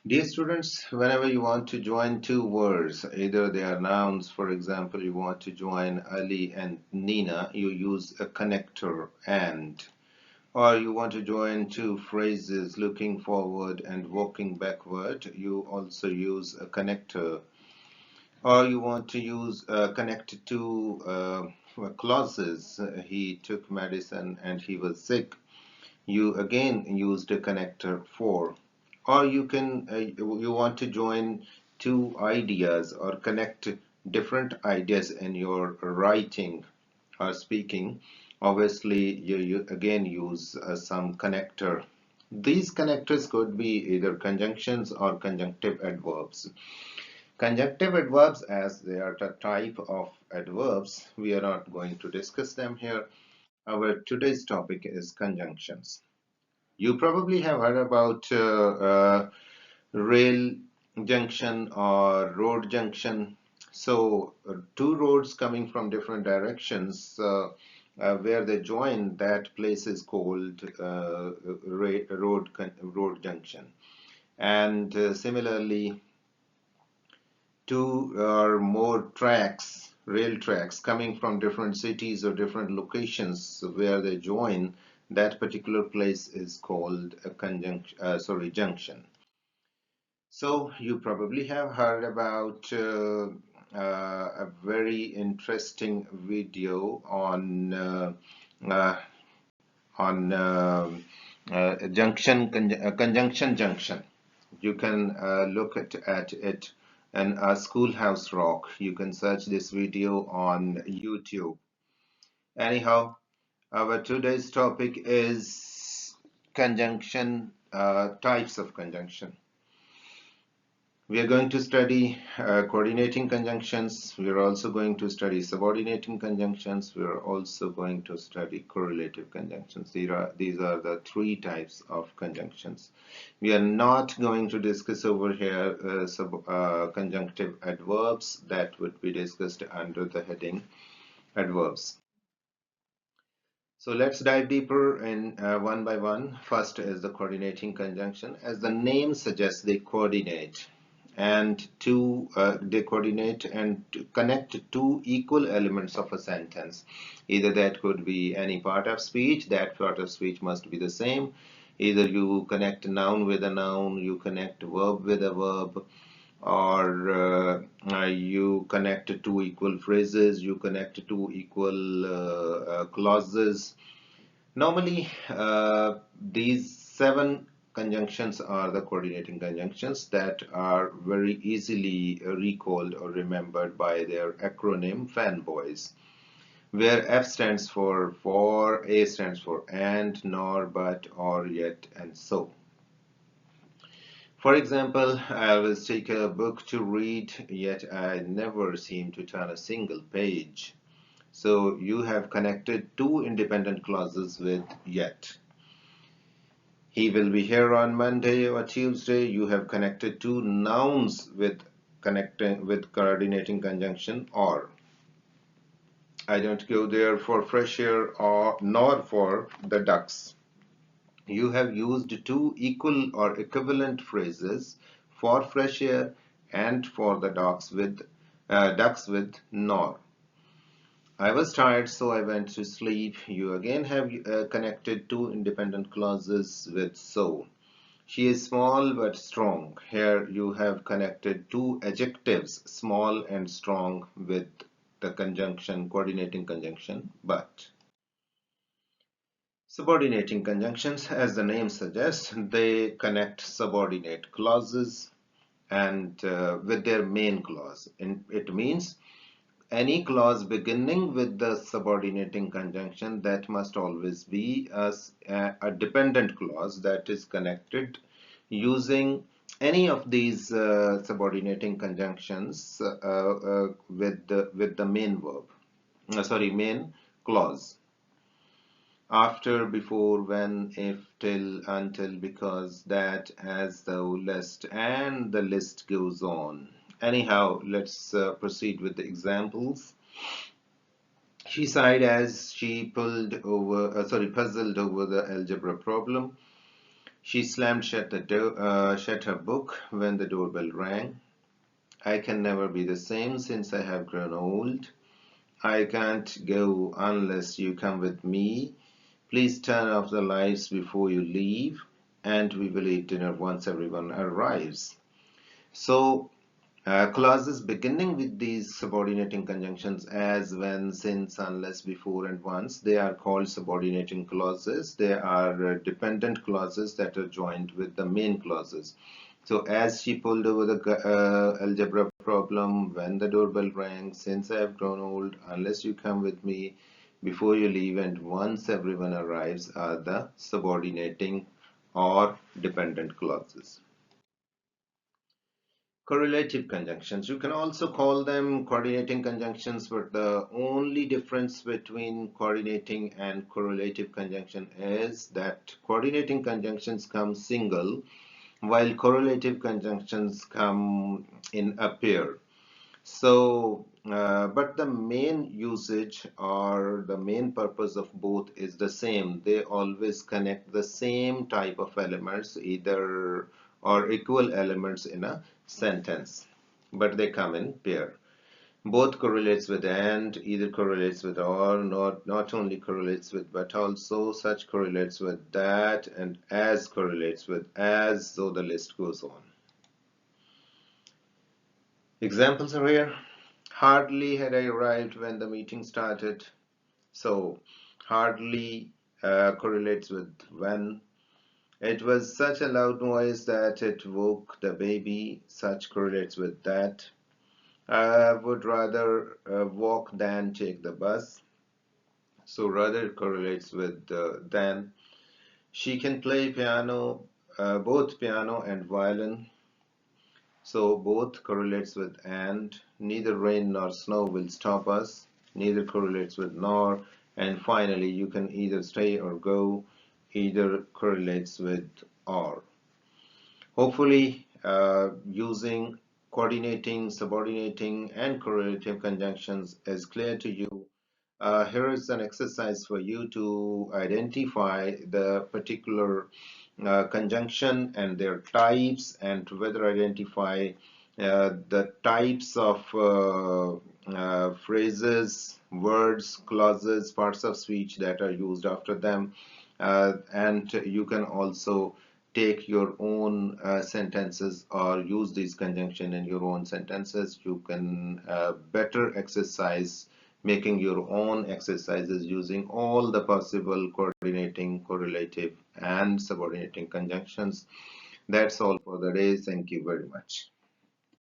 Dear students, whenever you want to join two words, either they are nouns, for example, you want to join Ali and Nina, you use a connector and, or you want to join two phrases, looking forward and walking backward, you also use a connector, or you want to use connect two clauses, he took medicine and he was sick, you again used a connector for, or you can you want to join two ideas or connect different ideas in your writing or speaking. Obviously you again use some connector. These connectors could be either conjunctions or conjunctive adverbs. Conjunctive adverbs, as they are the type of adverbs, we are not going to discuss them here. Our today's topic is conjunctions. You probably have heard about rail junction or road junction. So, two roads coming from different directions, where they join, that place is called road junction. And similarly, two or more tracks, rail tracks coming from different cities or different locations where they join, that particular place is called a junction. So you probably have heard about a very interesting video uh, on conjunction junction. You can look at it in a Schoolhouse Rock. You can search this video on YouTube. Anyhow, our today's topic is conjunction, types of conjunction. We are going to study coordinating conjunctions. We are also going to study subordinating conjunctions. We are also going to study correlative conjunctions. These are the three types of conjunctions. We are not going to discuss over here conjunctive adverbs. That would be discussed under the heading adverbs. So let's dive deeper in one by one. First is the coordinating conjunction. As the name suggests, they coordinate they coordinate and to connect two equal elements of a sentence. Either that could be any part of speech, that part of speech must be the same. Either you connect a noun with a noun, you connect a verb with a verb, or you connect two equal phrases, you connect two equal clauses. Normally, these seven conjunctions are the coordinating conjunctions that are very easily recalled or remembered by their acronym fanboys, where F stands for, A stands for and, nor, but, or, yet, and so. For example, I always take a book to read, yet I never seem to turn a single page. So you have connected two independent clauses with yet. He will be here on Monday or Tuesday. You have connected two nouns with coordinating conjunction or. I don't go there for fresh air or nor for the ducks. You have used two equal or equivalent phrases for fresh air and for the ducks with nor. I was tired, so I went to sleep. You again have connected two independent clauses with so. She is small but strong. Here you have connected two adjectives, small and strong, with the coordinating conjunction but. Subordinating conjunctions, as the name suggests, they connect subordinate clauses and with their main clause. And it means any clause beginning with the subordinating conjunction, that must always be a dependent clause that is connected using any of these subordinating conjunctions with the main verb. Main clause. After, before, when, if, till, until, because, that, as, though, lest, and the list goes on. Anyhow, let's proceed with the examples. She sighed as she puzzled over the algebra problem. She slammed shut the door, shut her book when the doorbell rang. I can never be the same since I have grown old. I can't go unless you come with me. Please turn off the lights before you leave, and we will eat dinner once everyone arrives. So, clauses beginning with these subordinating conjunctions as, when, since, unless, before, and once, they are called subordinating clauses. They are dependent clauses that are joined with the main clauses. So, as she pulled over the algebra problem, when the doorbell rang, since I have grown old, unless you come with me, before you leave, and once everyone arrives are the subordinating or dependent clauses. Correlative conjunctions. You can also call them coordinating conjunctions, but the only difference between coordinating and correlative conjunction is that coordinating conjunctions come single, while correlative conjunctions come in a pair. So, but the main usage or the main purpose of both is the same. They always connect the same type of elements, either or equal elements in a sentence, but they come in pair. Both correlates with and, either correlates with or, not only correlates with, but also such correlates with that, and as correlates with as, so the list goes on. Examples are here. Hardly had I arrived when the meeting started. So, hardly correlates with when. It was such a loud noise that it woke the baby. Such correlates with that. I would rather walk than take the bus. So, rather correlates with than. She can play piano, both piano and violin. So both correlates with and. Neither rain nor snow will stop us. Neither correlates with nor. And finally, you can either stay or go. Either correlates with or. Hopefully, using coordinating, subordinating, and correlative conjunctions is clear to you. Here is an exercise for you to identify the particular conjunction and their types, and to whether identify the types of phrases, words, clauses, parts of speech that are used after them. And you can also take your own sentences or use these conjunction in your own sentences. You can better exercise making your own exercises using all the possible coordinating, correlative, and subordinating conjunctions. That's all for the day. Thank you very much.